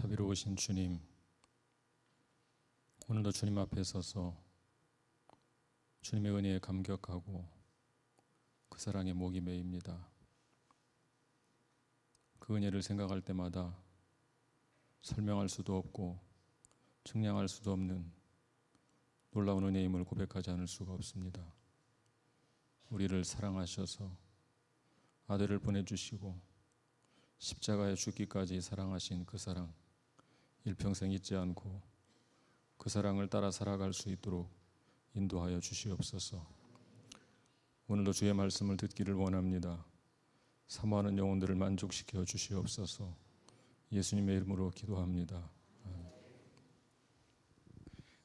자비로우신 주님, 오늘도 주님 앞에 서서 주님의 은혜에 감격하고 그 사랑에 목이 메입니다. 그 은혜를 생각할 때마다 설명할 수도 없고 측량할 수도 없는 놀라운 은혜임을 고백하지 않을 수가 없습니다. 우리를 사랑하셔서 아들을 보내주시고 십자가에 죽기까지 사랑하신 그 사랑, 일평생 잊지 않고 그 사랑을 따라 살아갈 수 있도록 인도하여 주시옵소서. 오늘도 주의 말씀을 듣기를 원합니다. 사모하는 영혼들을 만족시켜 주시옵소서. 예수님의 이름으로 기도합니다.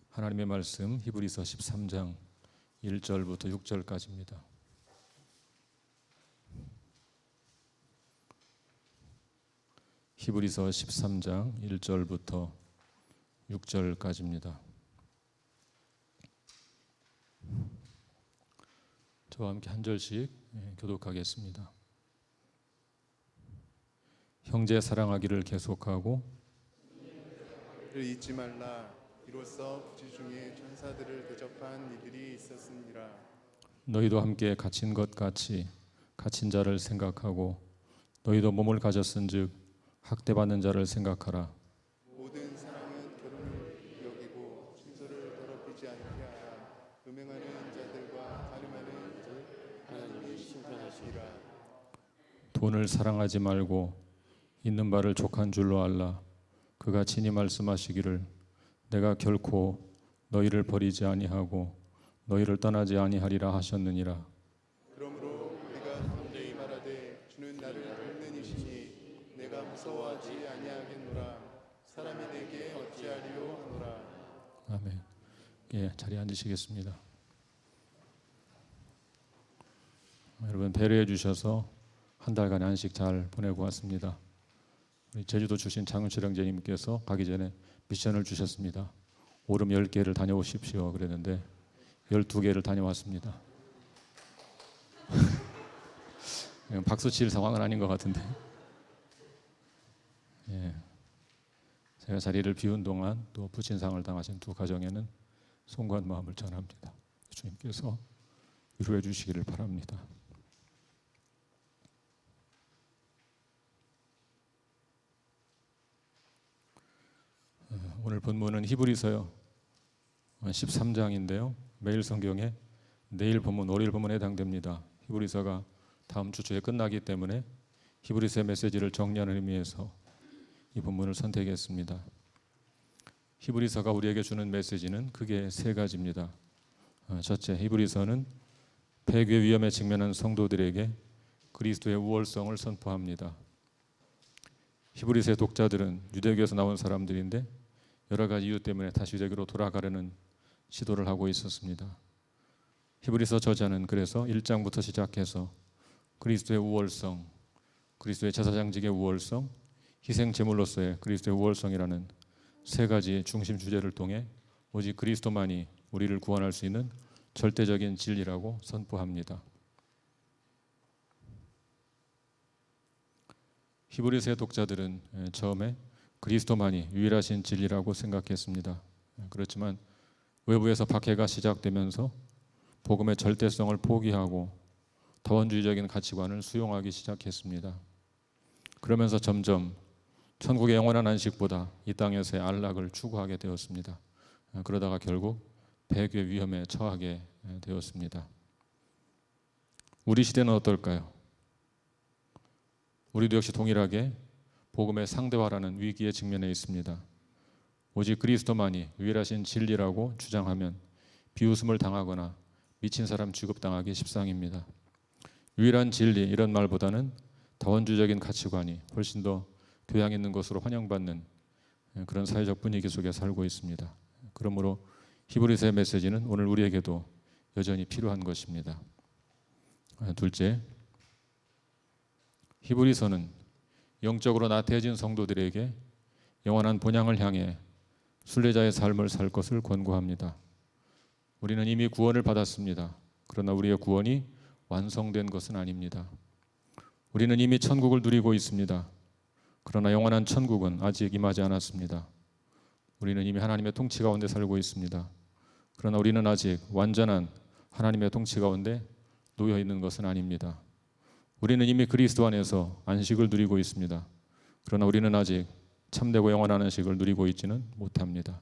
하나님의 말씀 히브리서 13장 1절부터 6절까지입니다. 히브리서 13장 1절부터 6절까지입니다. 저와 함께 한 절씩 교독하겠습니다. 형제 사랑하기를 계속하고 잊지 말라. 이로써 부지 중에 천사들을 대접한 이들이 있었으니라. 너희도 함께 갇힌 것 같이 갇힌 자를 생각하고 너희도 몸을 가졌은즉 학대받는 자를 생각하라. 모든 사랑은 결혼을 여기고 순서를 더럽히지 않게 하라. 음행하는 자들과 가늠하는 자 하나님이 심판하시리라. 돈을 사랑하지 말고 있는 바를 족한 줄로 알라. 그가 친히 말씀하시기를 내가 결코 너희를 버리지 아니하고 너희를 떠나지 아니하리라 하셨느니라. 그러므로 우리가 담대히 말하되 주는 나를 돕는 이시니 내가 무서워하지 아니하겠노라. 사람이 내게 어찌하리요 하노라. 아멘. 자리에 앉으시겠습니다. 여러분 배려해 주셔서 한 달간의 안식 잘 보내고 왔습니다. 우리 제주도 출신 장윤철 형제님께서 가기 전에 미션을 주셨습니다. 오름 10개를 다녀오십시오 그랬는데 12개를 다녀왔습니다. 박수 칠 상황은 아닌 것 같은데 제가 자리를 비운 동안 또 부친상을 당하신 두 가정에는 송구한 마음을 전합니다. 주님께서 위로해 주시기를 바랍니다. 오늘 본문은 히브리서 13장인데요. 매일 성경에 내일 본문, 월요일 본문에 해당됩니다. 히브리서가 다음 주 주에 끝나기 때문에 히브리서의 메시지를 정리하는 의미에서 이 본문을 선택했습니다. 히브리서가 우리에게 주는 메시지는 크게 세 가지입니다. 첫째, 히브리서는 폐괴 위험에 직면한 성도들에게 그리스도의 우월성을 선포합니다. 히브리서의 독자들은 유대교에서 나온 사람들인데 여러 가지 이유 때문에 다시 유대교로 돌아가려는 시도를 하고 있었습니다. 히브리서 저자는 그래서 1장부터 시작해서 그리스도의 우월성, 그리스도의 제사장직의 우월성, 희생 제물로서의 그리스도의 우월성이라는 세 가지 중심 주제를 통해 오직 그리스도만이 우리를 구원할 수 있는 절대적인 진리라고 선포합니다. 히브리서의 독자들은 처음에 그리스도만이 유일하신 진리라고 생각했습니다. 그렇지만 외부에서 박해가 시작되면서 복음의 절대성을 포기하고 다원주의적인 가치관을 수용하기 시작했습니다. 그러면서 점점 천국의 영원한 안식보다 이 땅에서의 안락을 추구하게 되었습니다. 그러다가 결국 폐괴 위험에 처하게 되었습니다. 우리 시대는 어떨까요? 우리도 역시 동일하게 복음의 상대화라는 위기에 직면해 있습니다. 오직 그리스도만이 유일하신 진리라고 주장하면 비웃음을 당하거나 미친 사람 취급당하기 십상입니다. 유일한 진리 이런 말보다는 다원주의적인 가치관이 훨씬 더 교양 있는 것으로 환영받는 그런 사회적 분위기 속에 살고 있습니다. 그러므로 히브리서의 메시지는 오늘 우리에게도 여전히 필요한 것입니다. 둘째, 히브리서는 영적으로 나태해진 성도들에게 영원한 본향을 향해 순례자의 삶을 살 것을 권고합니다. 우리는 이미 구원을 받았습니다. 그러나 우리의 구원이 완성된 것은 아닙니다. 우리는 이미 천국을 누리고 있습니다. 그러나 영원한 천국은 아직 임하지 않았습니다. 우리는 이미 하나님의 통치 가운데 살고 있습니다. 그러나 우리는 아직 완전한 하나님의 통치 가운데 놓여 있는 것은 아닙니다. 우리는 이미 그리스도 안에서 안식을 누리고 있습니다. 그러나 우리는 아직 참되고 영원한 안식을 누리고 있지는 못합니다.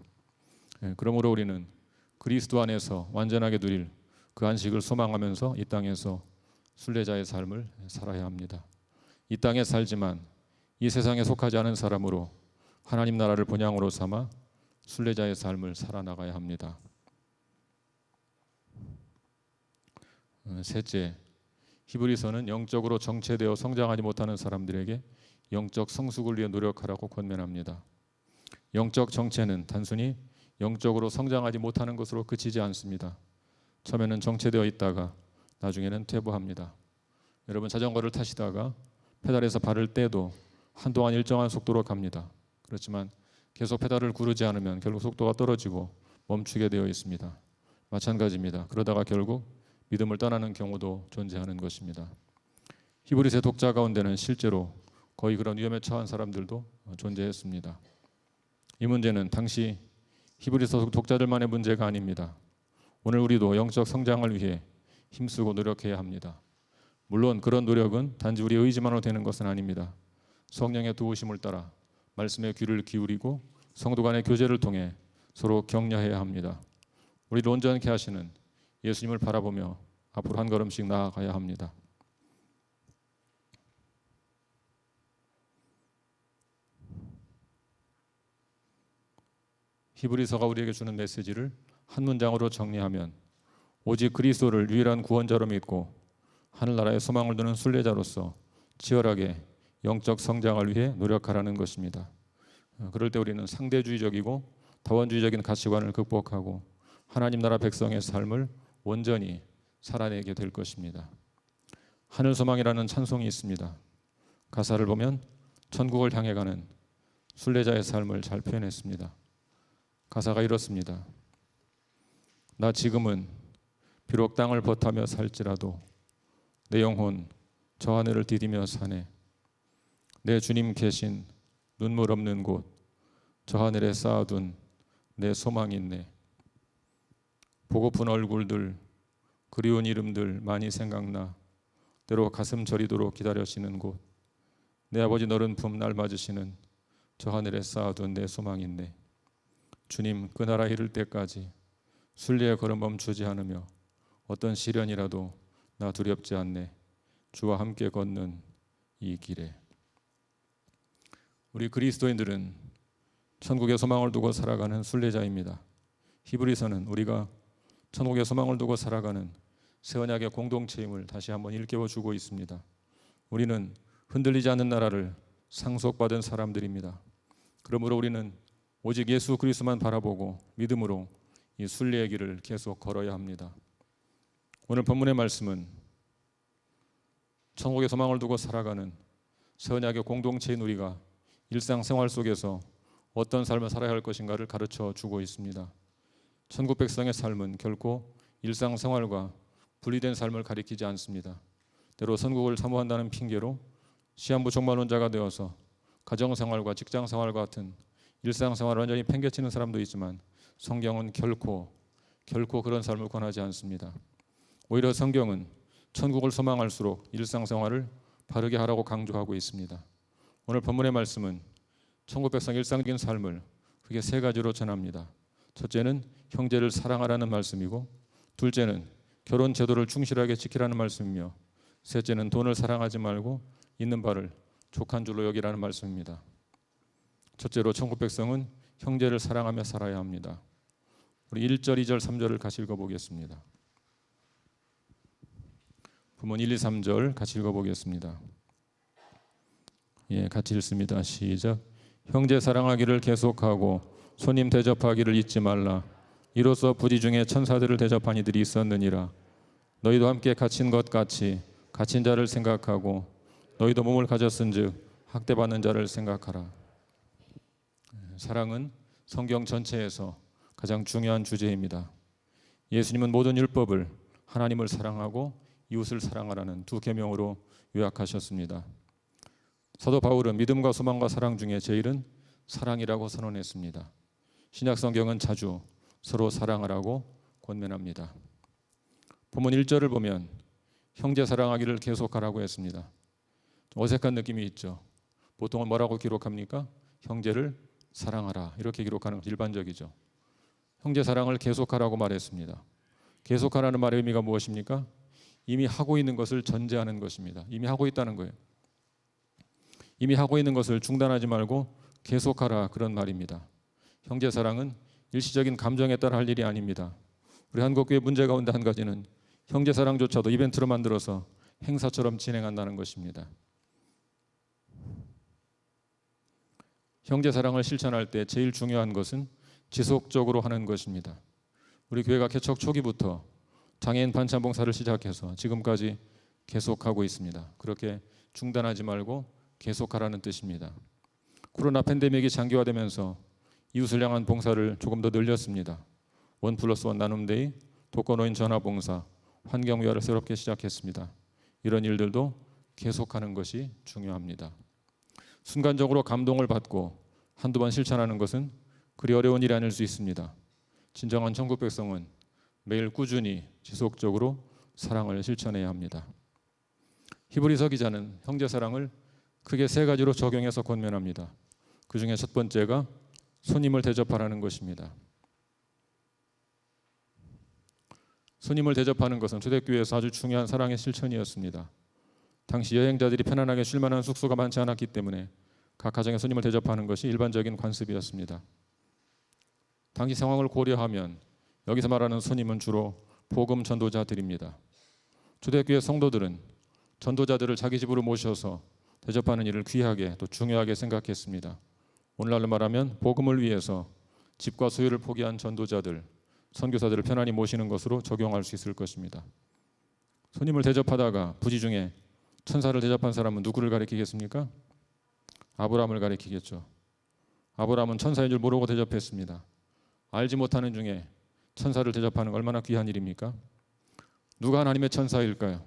그러므로 우리는 그리스도 안에서 완전하게 누릴 그 안식을 소망하면서 이 땅에서 순례자의 삶을 살아야 합니다. 이 땅에 살지만 이 세상에 속하지 않은 사람으로 하나님 나라를 본향으로 삼아 순례자의 삶을 살아나가야 합니다. 셋째, 히브리서는 영적으로 정체되어 성장하지 못하는 사람들에게 영적 성숙을 위해 노력하라고 권면합니다. 영적 정체는 단순히 영적으로 성장하지 못하는 것으로 그치지 않습니다. 처음에는 정체되어 있다가 나중에는 퇴보합니다. 여러분, 자전거를 타시다가 페달에서 발을 떼도 한동안 일정한 속도로 갑니다. 그렇지만 계속 페달을 구르지 않으면 결국 속도가 떨어지고 멈추게 되어 있습니다. 마찬가지입니다. 그러다가 결국 믿음을 떠나는 경우도 존재하는 것입니다. 히브리서 독자 가운데는 실제로 거의 그런 위험에 처한 사람들도 존재했습니다. 이 문제는 당시 히브리서 독자들만의 문제가 아닙니다. 오늘 우리도 영적 성장을 위해 힘쓰고 노력해야 합니다. 물론 그런 노력은 단지 우리의 의지만으로 되는 것은 아닙니다. 성령의 도우심을 따라 말씀에 귀를 기울이고 성도 간의 교제를 통해 서로 격려해야 합니다. 우리를 온전케 하시는 예수님을 바라보며 앞으로 한 걸음씩 나아가야 합니다. 히브리서가 우리에게 주는 메시지를 한 문장으로 정리하면 오직 그리스도를 유일한 구원자로 믿고 하늘나라의 소망을 두는 순례자로서 치열하게 영적 성장을 위해 노력하라는 것입니다. 그럴 때 우리는 상대주의적이고 다원주의적인 가치관을 극복하고 하나님 나라 백성의 삶을 온전히 살아내게 될 것입니다. 하늘소망이라는 찬송이 있습니다. 가사를 보면 천국을 향해 가는 순례자의 삶을 잘 표현했습니다. 가사가 이렇습니다. 나 지금은 비록 땅을 버타며 살지라도 내 영혼 저 하늘을 디디며 사네. 내 주님 계신 눈물 없는 곳 저 하늘에 쌓아둔 내 소망이 있네. 보고픈 얼굴들 그리운 이름들 많이 생각나. 때로 가슴 저리도록 기다려지는 곳 내 아버지 너른 품 날 맞으시는 저 하늘에 쌓아둔 내 소망이 있네. 주님 그 나라 이를 때까지 순례의 걸음 멈추지 않으며 어떤 시련이라도 나 두렵지 않네. 주와 함께 걷는 이 길에. 우리 그리스도인들은 천국의 소망을 두고 살아가는 순례자입니다. 히브리서는 우리가 천국의 소망을 두고 살아가는 새 언약의 공동체임을 다시 한번 일깨워 주고 있습니다. 우리는 흔들리지 않는 나라를 상속받은 사람들입니다. 그러므로 우리는 오직 예수 그리스도만 바라보고 믿음으로 이 순례의 길을 계속 걸어야 합니다. 오늘 본문의 말씀은 천국의 소망을 두고 살아가는 새 언약의 공동체인 우리가 일상생활 속에서 어떤 삶을 살아야 할 것인가를 가르쳐 주고 있습니다. 천국 백성의 삶은 결코 일상생활과 분리된 삶을 가리키지 않습니다. 때로 천국을 사모한다는 핑계로 시한부 종말론자가 되어서 가정생활과 직장생활과 같은 일상생활을 완전히 팽개치는 사람도 있지만 성경은 결코 그런 삶을 권하지 않습니다. 오히려 성경은 천국을 소망할수록 일상생활을 바르게 하라고 강조하고 있습니다. 오늘 본문의 말씀은 천국 백성 일상적인 삶을 크게 세 가지로 전합니다. 첫째는 형제를 사랑하라는 말씀이고, 둘째는 결혼 제도를 충실하게 지키라는 말씀이며, 셋째는 돈을 사랑하지 말고 있는 바를 족한 줄로 여기라는 말씀입니다. 첫째로 천국 백성은 형제를 사랑하며 살아야 합니다. 우리 1절, 2절, 3절을 같이 읽어보겠습니다. 부문 1, 2, 3절 같이 읽어보겠습니다. 같이 읽습니다. 시작. 형제 사랑하기를 계속하고 손님 대접하기를 잊지 말라. 이로써 부지 중에 천사들을 대접한 이들이 있었느니라. 너희도 함께 갇힌 것 같이 갇힌 자를 생각하고 너희도 몸을 가졌은즉 학대받는 자를 생각하라. 사랑은 성경 전체에서 가장 중요한 주제입니다. 예수님은 모든 율법을 하나님을 사랑하고 이웃을 사랑하라는 두 계명으로 요약하셨습니다. 사도 바울은 믿음과 소망과 사랑 중에 제일은 사랑이라고 선언했습니다. 신약 성경은 자주 서로 사랑하라고 권면합니다. 본문 1절을 보면 형제 사랑하기를 계속하라고 했습니다. 어색한 느낌이 있죠. 보통은 뭐라고 기록합니까? 형제를 사랑하라 이렇게 기록하는 것이 일반적이죠. 형제 사랑을 계속하라고 말했습니다. 계속하라는 말의 의미가 무엇입니까? 이미 하고 있는 것을 전제하는 것입니다. 이미 하고 있다는 거예요. 이미 하고 있는 것을 중단하지 말고 계속하라 그런 말입니다. 형제 사랑은 일시적인 감정에 따라 할 일이 아닙니다. 우리 한국교회 문제 가운데 한 가지는 형제 사랑조차도 이벤트로 만들어서 행사처럼 진행한다는 것입니다. 형제 사랑을 실천할 때 제일 중요한 것은 지속적으로 하는 것입니다. 우리 교회가 개척 초기부터 장애인 반찬 봉사를 시작해서 지금까지 계속하고 있습니다. 그렇게 중단하지 말고 계속하라는 뜻입니다. 코로나 팬데믹이 장기화되면서 이웃을 향한 봉사를 조금 더 늘렸습니다. 1+1 나눔데이, 독거노인 전화봉사, 환경위화를 새롭게 시작했습니다. 이런 일들도 계속하는 것이 중요합니다. 순간적으로 감동을 받고 한두 번 실천하는 것은 그리 어려운 일이 아닐 수 있습니다. 진정한 천국 백성은 매일 꾸준히 지속적으로 사랑을 실천해야 합니다. 히브리서 기자는 형제 사랑을 크게 세 가지로 적용해서 권면합니다. 그 중에 첫 번째가 손님을 대접하라는 것입니다. 손님을 대접하는 것은 초대교회에서 아주 중요한 사랑의 실천이었습니다. 당시 여행자들이 편안하게 쉴 만한 숙소가 많지 않았기 때문에 각 가정의 손님을 대접하는 것이 일반적인 관습이었습니다. 당시 상황을 고려하면 여기서 말하는 손님은 주로 복음 전도자들입니다. 초대교회 성도들은 전도자들을 자기 집으로 모셔서 대접하는 일을 귀하게 또 중요하게 생각했습니다. 오늘날로 말하면 복음을 위해서 집과 소유를 포기한 전도자들, 선교사들을 편안히 모시는 것으로 적용할 수 있을 것입니다. 손님을 대접하다가 부지 중에 천사를 대접한 사람은 누구를 가리키겠습니까? 아브라함을 가리키겠죠. 아브라함은 천사인 줄 모르고 대접했습니다. 알지 못하는 중에 천사를 대접하는 건 얼마나 귀한 일입니까? 누가 하나님의 천사일까요?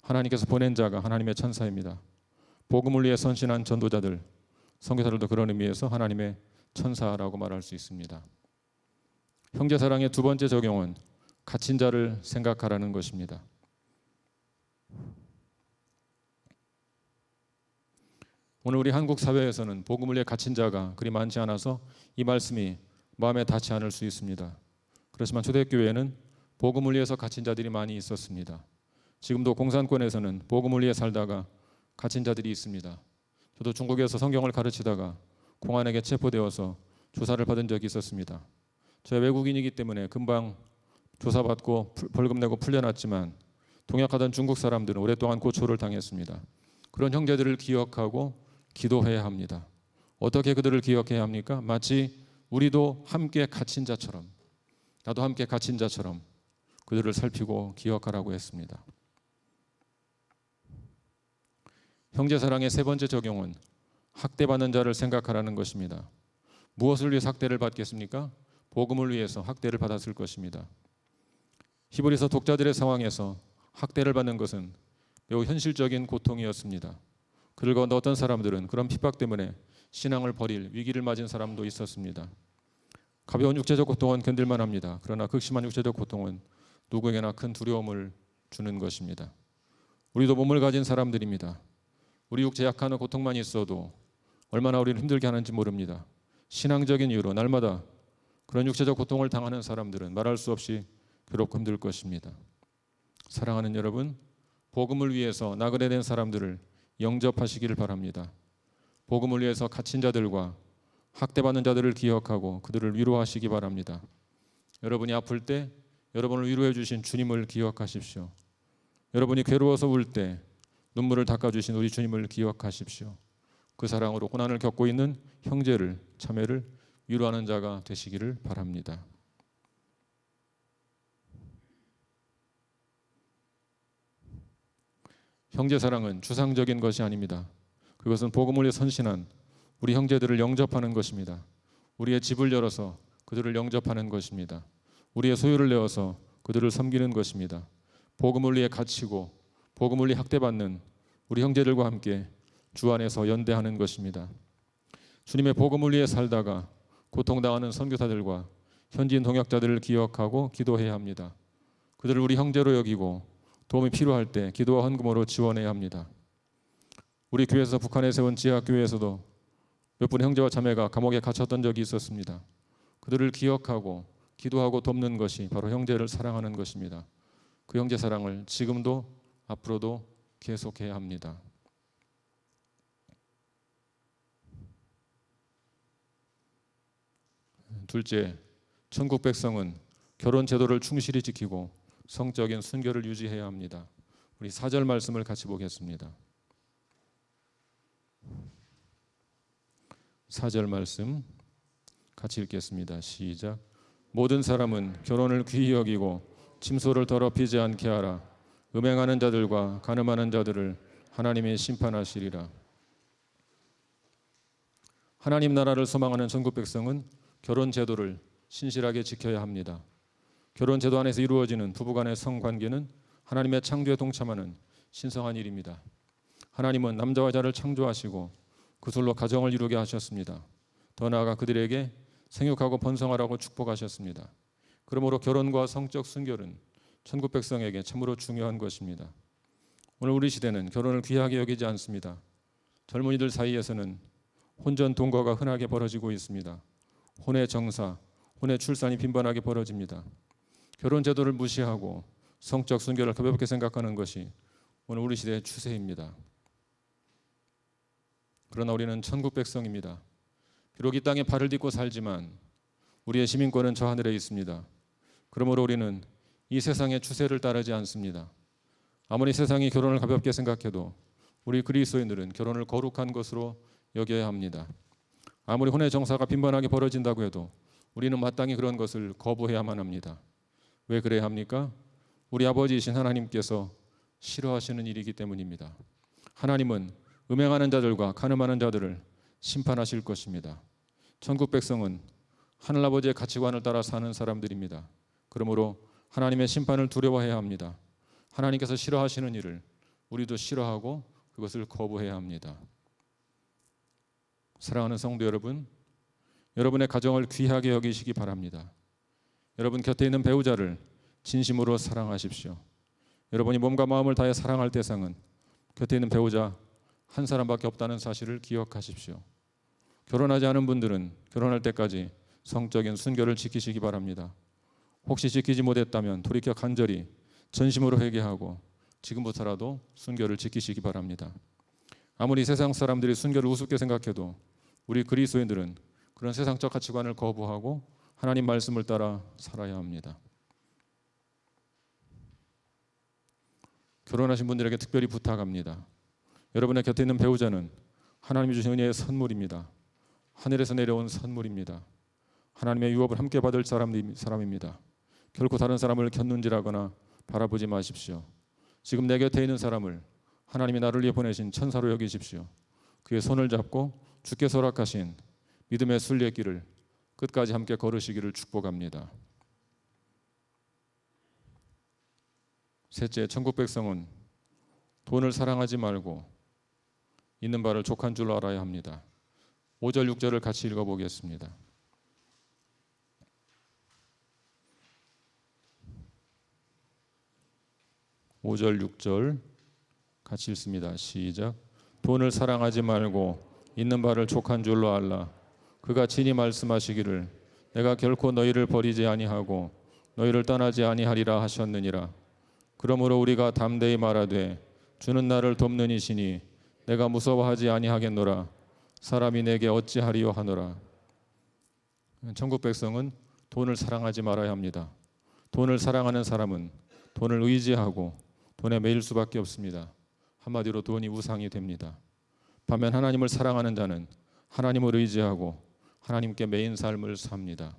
하나님께서 보낸 자가 하나님의 천사입니다. 복음을 위해 선신한 전도자들, 선교사들도 그런 의미에서 하나님의 천사라고 말할 수 있습니다. 형제 사랑의 두 번째 적용은 갇힌 자를 생각하라는 것입니다. 오늘 우리 한국 사회에서는 복음을 위해 갇힌 자가 그리 많지 않아서 이 말씀이 마음에 닿지 않을 수 있습니다. 그렇지만 초대교회에는 복음을 위해서 갇힌 자들이 많이 있었습니다. 지금도 공산권에서는 복음을 위해 살다가 갇힌 자들이 있습니다. 저도 중국에서 성경을 가르치다가 공안에게 체포되어서 조사를 받은 적이 있었습니다. 제가 외국인이기 때문에 금방 조사받고 벌금 내고 풀려났지만 동역하던 중국 사람들은 오랫동안 고초를 당했습니다. 그런 형제들을 기억하고 기도해야 합니다. 어떻게 그들을 기억해야 합니까? 마치 우리도 함께 갇힌 자처럼, 나도 함께 갇힌 자처럼 그들을 살피고 기억하라고 했습니다. 형제 사랑의 세 번째 적용은 학대받는 자를 생각하라는 것입니다. 무엇을 위해서 학대를 받겠습니까? 복음을 위해서 학대를 받았을 것입니다. 히브리서 독자들의 상황에서 학대를 받는 것은 매우 현실적인 고통이었습니다. 그들 가운데 어떤 사람들은 그런 핍박 때문에 신앙을 버릴 위기를 맞은 사람도 있었습니다. 가벼운 육체적 고통은 견딜만 합니다. 그러나 극심한 육체적 고통은 누구에게나 큰 두려움을 주는 것입니다. 우리도 몸을 가진 사람들입니다. 우리 육체 약한 고통만 있어도 얼마나 우리를 힘들게 하는지 모릅니다. 신앙적인 이유로 날마다 그런 육체적 고통을 당하는 사람들은 말할 수 없이 괴롭고 힘들 것입니다. 사랑하는 여러분, 복음을 위해서 나그네된 사람들을 영접하시기를 바랍니다. 복음을 위해서 갇힌 자들과 학대받는 자들을 기억하고 그들을 위로하시기 바랍니다. 여러분이 아플 때 여러분을 위로해 주신 주님을 기억하십시오. 여러분이 괴로워서 울 때 눈물을 닦아주신 우리 주님을 기억하십시오. 그 사랑으로 고난을 겪고 있는 형제를, 자매를 위로하는 자가 되시기를 바랍니다. 형제 사랑은 추상적인 것이 아닙니다. 그것은 복음을 위해 선신한 우리 형제들을 영접하는 것입니다. 우리의 집을 열어서 그들을 영접하는 것입니다. 우리의 소유를 내어서 그들을 섬기는 것입니다. 복음을 위해 갇히고 복음을 위해 학대받는 우리 형제들과 함께 주 안에서 연대하는 것입니다. 주님의 복음을 위해 살다가 고통당하는 선교사들과 현지인 동역자들을 기억하고 기도해야 합니다. 그들을 우리 형제로 여기고 도움이 필요할 때 기도와 헌금으로 지원해야 합니다. 우리 교회에서 북한에 세운 지하교회에서도 몇 분의 형제와 자매가 감옥에 갇혔던 적이 있었습니다. 그들을 기억하고 기도하고 돕는 것이 바로 형제를 사랑하는 것입니다. 그 형제 사랑을 지금도 앞으로도 계속해야 합니다. 둘째, 천국 백성은 결혼 제도를 충실히 지키고 성적인 순결을 유지해야 합니다. 우리 4절 말씀을 같이 보겠습니다. 4절 말씀 같이 읽겠습니다. 시작. 모든 사람은 결혼을 귀히 여기고 침소를 더럽히지 않게 하라. 음행하는 자들과 간음하는 자들을 하나님이 심판하시리라. 하나님 나라를 소망하는 전국 백성은 결혼 제도를 신실하게 지켜야 합니다. 결혼 제도 안에서 이루어지는 부부간의 성관계는 하나님의 창조에 동참하는 신성한 일입니다. 하나님은 남자와 여자를 창조하시고 그들로 가정을 이루게 하셨습니다. 더 나아가 그들에게 생육하고 번성하라고 축복하셨습니다. 그러므로 결혼과 성적 순결은 천국 백성에게 참으로 중요한 것입니다. 오늘 우리 시대는 결혼을 귀하게 여기지 않습니다. 젊은이들 사이에서는 혼전 동거가 흔하게 벌어지고 있습니다. 혼의 정사, 혼의 출산이 빈번하게 벌어집니다. 결혼 제도를 무시하고 성적 순결을 가볍게 생각하는 것이 오늘 우리 시대의 추세입니다. 그러나 우리는 천국 백성입니다. 비록 이 땅에 발을 딛고 살지만 우리의 시민권은 저 하늘에 있습니다. 그러므로 우리는 이 세상의 추세를 따르지 않습니다. 아무리 세상이 결혼을 가볍게 생각해도 우리 그리스도인들은 결혼을 거룩한 것으로 여겨야 합니다. 아무리 혼의 정사가 빈번하게 벌어진다고 해도 우리는 마땅히 그런 것을 거부해야만 합니다. 왜 그래야 합니까? 우리 아버지이신 하나님께서 싫어하시는 일이기 때문입니다. 하나님은 음행하는 자들과 간음하는 자들을 심판하실 것입니다. 천국 백성은 하늘아버지의 가치관을 따라 사는 사람들입니다. 그러므로 하나님의 심판을 두려워해야 합니다. 하나님께서 싫어하시는 일을 우리도 싫어하고 그것을 거부해야 합니다. 사랑하는 성도 여러분, 여러분의 가정을 귀하게 여기시기 바랍니다. 여러분 곁에 있는 배우자를 진심으로 사랑하십시오. 여러분이 몸과 마음을 다해 사랑할 대상은 곁에 있는 배우자 한 사람밖에 없다는 사실을 기억하십시오. 결혼하지 않은 분들은 결혼할 때까지 성적인 순결을 지키시기 바랍니다. 혹시 지키지 못했다면 돌이켜 간절히 전심으로 회개하고 지금부터라도 순결을 지키시기 바랍니다. 아무리 세상 사람들이 순결을 우습게 생각해도 우리 그리스도인들은 그런 세상적 가치관을 거부하고 하나님 말씀을 따라 살아야 합니다. 결혼하신 분들에게 특별히 부탁합니다. 여러분의 곁에 있는 배우자는 하나님이 주신 은혜의 선물입니다. 하늘에서 내려온 선물입니다. 하나님의 유업을 함께 받을 사람입니다. 결코 다른 사람을 곁눈질하거나 바라보지 마십시오. 지금 내 곁에 있는 사람을 하나님이 나를 위해 보내신 천사로 여기십시오. 그의 손을 잡고 주께서 허락하신 믿음의 순례길을 끝까지 함께 걸으시기를 축복합니다. 셋째, 천국 백성은 돈을 사랑하지 말고 있는 바를 족한 줄로 알아야 합니다. 5절, 6절을 같이 읽어보겠습니다. 5절, 6절 같이 읽습니다. 시작. 돈을 사랑하지 말고 있는 바를 족한 줄로 알라. 그가 친히 말씀하시기를 내가 결코 너희를 버리지 아니하고 너희를 떠나지 아니하리라 하셨느니라. 그러므로 우리가 담대히 말하되 주는 나를 돕는 이시니 내가 무서워하지 아니하겠노라. 사람이 내게 어찌하리요 하노라. 천국 백성은 돈을 사랑하지 말아야 합니다. 돈을 사랑하는 사람은 돈을 의지하고 돈에 매일 수밖에 없습니다. 한마디로 돈이 우상이 됩니다. 반면 하나님을 사랑하는 자는 하나님을 의지하고 하나님께 매인 삶을 삽니다.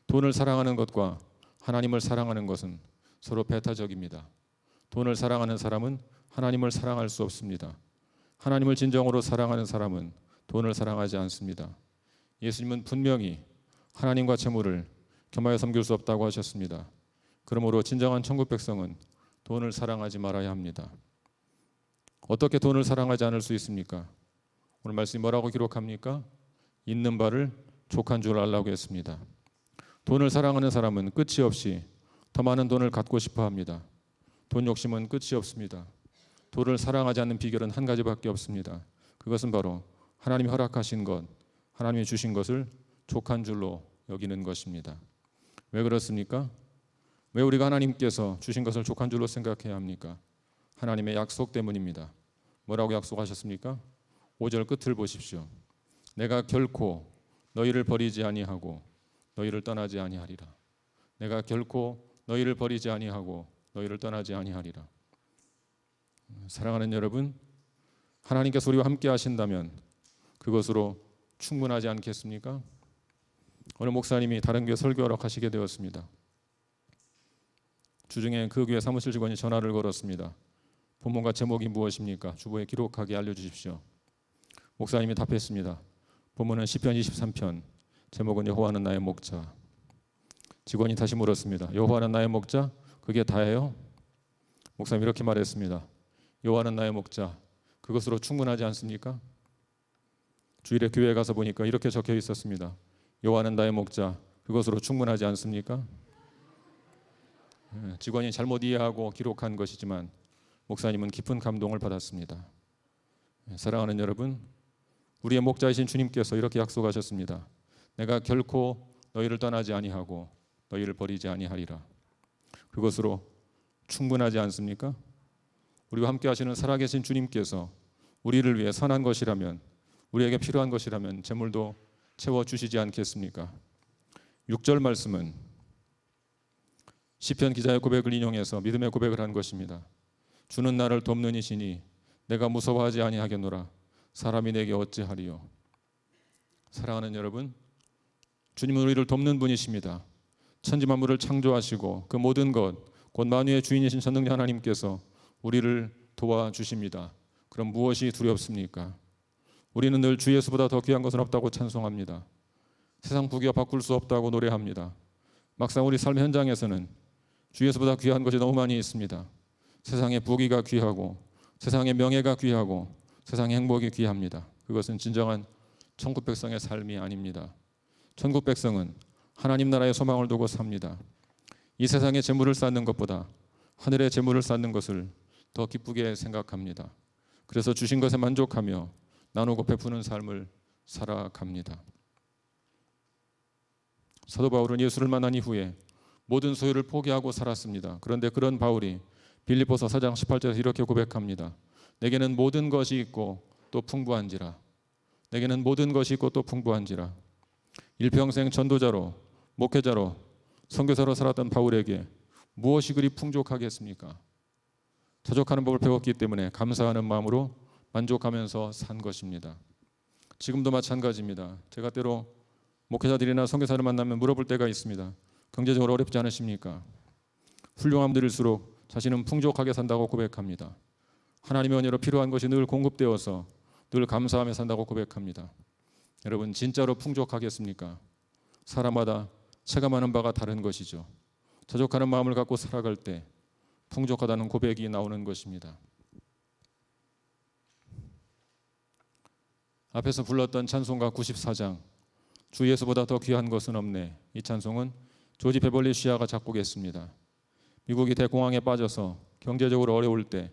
돈을 사랑하는 것과 하나님을 사랑하는 것은 서로 배타적입니다. 돈을 사랑하는 사람은 하나님을 사랑할 수 없습니다. 하나님을 진정으로 사랑하는 사람은 돈을 사랑하지 않습니다. 예수님은 분명히 하나님과 재물을 겸하여 섬길 수 없다고 하셨습니다. 그러므로 진정한 천국 백성은 돈을 사랑하지 말아야 합니다. 어떻게 돈을 사랑하지 않을 수 있습니까? 오늘 말씀이 뭐라고 기록합니까? 있는 바를 족한 줄 알라고 했습니다. 돈을 사랑하는 사람은 끝이 없이 더 많은 돈을 갖고 싶어 합니다. 돈 욕심은 끝이 없습니다. 돈을 사랑하지 않는 비결은 한 가지밖에 없습니다. 그것은 바로 하나님이 허락하신 것, 하나님이 주신 것을 족한 줄로 여기는 것입니다. 왜 그렇습니까? 왜 우리가 하나님께서 주신 것을 족한 줄로 생각해야 합니까? 하나님의 약속 때문입니다. 뭐라고 약속하셨습니까? 5절 끝을 보십시오. 내가 결코 너희를 버리지 아니하고 너희를 떠나지 아니하리라. 내가 결코 너희를 버리지 아니하고 너희를 떠나지 아니하리라. 사랑하는 여러분, 하나님께서 우리와 함께 하신다면 그것으로 충분하지 않겠습니까? 어느 목사님이 다른 교회 설교하러 가시게 되었습니다. 주중에 그 교회 사무실 직원이 전화를 걸었습니다. 본문과 제목이 무엇입니까? 주보에 기록하게 알려주십시오. 목사님이 답했습니다. 본문은 시편 23편, 제목은 여호와는 나의 목자. 직원이 다시 물었습니다. 여호와는 나의 목자? 그게 다예요? 목사님이 이렇게 말했습니다. 여호와는 나의 목자, 그것으로 충분하지 않습니까? 주일에 교회에 가서 보니까 이렇게 적혀 있었습니다. 여호와는 나의 목자, 그것으로 충분하지 않습니까? 직원이 잘못 이해하고 기록한 것이지만 목사님은 깊은 감동을 받았습니다. 사랑하는 여러분, 우리의 목자이신 주님께서 이렇게 약속하셨습니다. 내가 결코 너희를 떠나지 아니하고 너희를 버리지 아니하리라. 그것으로 충분하지 않습니까? 우리와 함께 하시는 살아계신 주님께서 우리를 위해 선한 것이라면, 우리에게 필요한 것이라면 재물도 채워주시지 않겠습니까? 6절 말씀은 시편 기자의 고백을 인용해서 믿음의 고백을 한 것입니다. 주는 나를 돕는 이시니 내가 무서워하지 아니하겠노라. 사람이 내게 어찌하리요. 사랑하는 여러분, 주님은 우리를 돕는 분이십니다. 천지 만물을 창조하시고 그 모든 것, 곧 만유의 주인이신 전능자 하나님께서 우리를 도와주십니다. 그럼 무엇이 두렵습니까? 우리는 늘 주 예수보다 더 귀한 것은 없다고 찬송합니다. 세상 부귀와 바꿀 수 없다고 노래합니다. 막상 우리 삶 현장에서는 주 예수보다 귀한 것이 너무 많이 있습니다. 세상의 부귀가 귀하고 세상의 명예가 귀하고 세상의 행복이 귀합니다. 그것은 진정한 천국 백성의 삶이 아닙니다. 천국 백성은 하나님 나라의 소망을 두고 삽니다. 이 세상의 재물을 쌓는 것보다 하늘의 재물을 쌓는 것을 더 기쁘게 생각합니다. 그래서 주신 것에 만족하며 나누고 베푸는 삶을 살아갑니다. 사도 바울은 예수를 만난 이후에 모든 소유를 포기하고 살았습니다. 그런데 그런 바울이 빌립보서 4장 18절에서 이렇게 고백합니다. 내게는 모든 것이 있고 또 풍부한지라. 내게는 모든 것이 있고 또 풍부한지라. 일평생 전도자로 목회자로 선교사로 살았던 바울에게 무엇이 그리 풍족하겠습니까? 자족하는 법을 배웠기 때문에 감사하는 마음으로 만족하면서 산 것입니다. 지금도 마찬가지입니다. 제가 때로 목회자들이나 선교사를 만나면 물어볼 때가 있습니다. 경제적으로 어렵지 않으십니까? 훌륭한 분들일수록 자신은 풍족하게 산다고 고백합니다. 하나님의 은혜로 필요한 것이 늘 공급되어서 늘 감사하며 산다고 고백합니다. 여러분, 진짜로 풍족하겠습니까? 사람마다 체감하는 바가 다른 것이죠. 자족하는 마음을 갖고 살아갈 때 풍족하다는 고백이 나오는 것입니다. 앞에서 불렀던 찬송가 94장, 주 예수보다 더 귀한 것은 없네. 이 찬송은 조지 베벌리 시아가 작곡했습니다. 미국이 대공황에 빠져서 경제적으로 어려울 때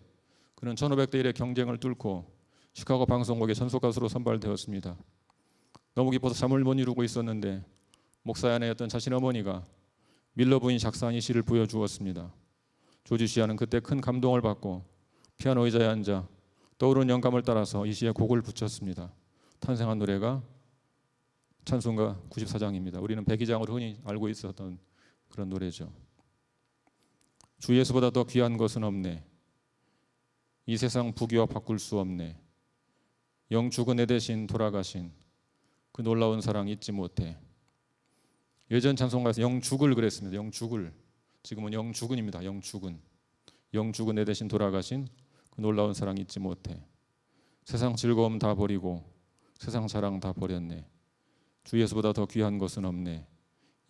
그는 1500대 1의 경쟁을 뚫고 시카고 방송국의 전속 가수로 선발되었습니다. 너무 기뻐서 잠을 못 이루고 있었는데 목사의 아내였던 자신의 어머니가 밀러 부인이 작사한 이 시를 보여주었습니다. 조지 시아는 그때 큰 감동을 받고 피아노 의자에 앉아 떠오르는 영감을 따라서 이 시에 곡을 붙였습니다. 탄생한 노래가 찬송가 94장입니다. 우리는 백이장으로 흔히 알고 있었던 그런 노래죠. 주 예수보다 더 귀한 것은 없네. 이 세상 부귀와 바꿀 수 없네. 영 죽은 내 대신 돌아가신 그 놀라운 사랑 잊지 못해. 예전 찬송가에서 영 죽을 그랬습니다. 영 죽을. 지금은 영 죽은입니다. 영 죽은. 영 죽은 내 대신 돌아가신 그 놀라운 사랑 잊지 못해. 세상 즐거움 다 버리고 세상 자랑 다 버렸네. 주 예수보다 더 귀한 것은 없네.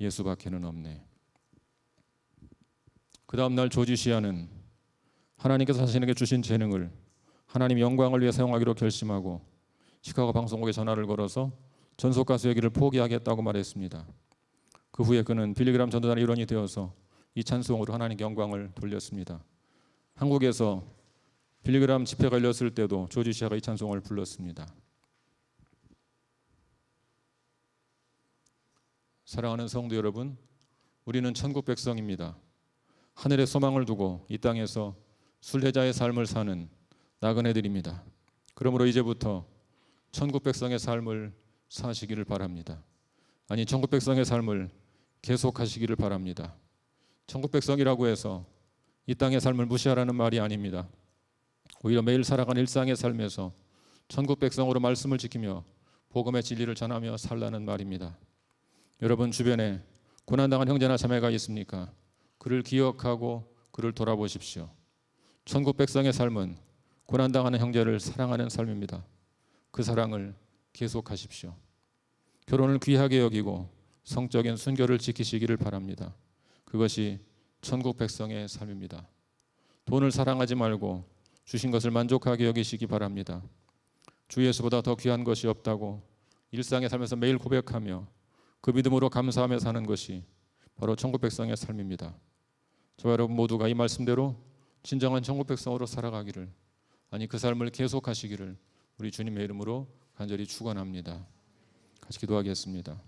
예수밖에는 없네. 그 다음 날 조지 시아는 하나님께서 자신에게 주신 재능을 하나님 영광을 위해 사용하기로 결심하고 시카고 방송국에 전화를 걸어서 전속 가수의 길을 포기하겠다고 말했습니다. 그 후에 그는 빌리그람 전도단의 일원이 되어서 이 찬송으로 하나님께 영광을 돌렸습니다. 한국에서 빌리그람 집회가 열렸을 때도 조지 시아가 이 찬송을 불렀습니다. 사랑하는 성도 여러분, 우리는 천국 백성입니다. 하늘에 소망을 두고 이 땅에서 순례자의 삶을 사는 나그네들입니다. 그러므로 이제부터 천국 백성의 삶을 사시기를 바랍니다. 아니, 천국 백성의 삶을 계속하시기를 바랍니다. 천국 백성이라고 해서 이 땅의 삶을 무시하라는 말이 아닙니다. 오히려 매일 살아가는 일상의 삶에서 천국 백성으로 말씀을 지키며 복음의 진리를 전하며 살라는 말입니다. 여러분 주변에 고난당한 형제나 자매가 있습니까? 그를 기억하고 그를 돌아보십시오. 천국 백성의 삶은 고난당하는 형제를 사랑하는 삶입니다. 그 사랑을 계속하십시오. 결혼을 귀하게 여기고 성적인 순결을 지키시기를 바랍니다. 그것이 천국 백성의 삶입니다. 돈을 사랑하지 말고 주신 것을 만족하게 여기시기 바랍니다. 주 예수보다 더 귀한 것이 없다고 일상의 삶에서 매일 고백하며 그 믿음으로 감사하며 사는 것이 바로 천국 백성의 삶입니다. 저와 여러분 모두가 이 말씀대로 진정한 천국 백성으로 살아가기를, 아니 그 삶을 계속하시기를 우리 주님의 이름으로 간절히 축원합니다. 같이 기도하겠습니다.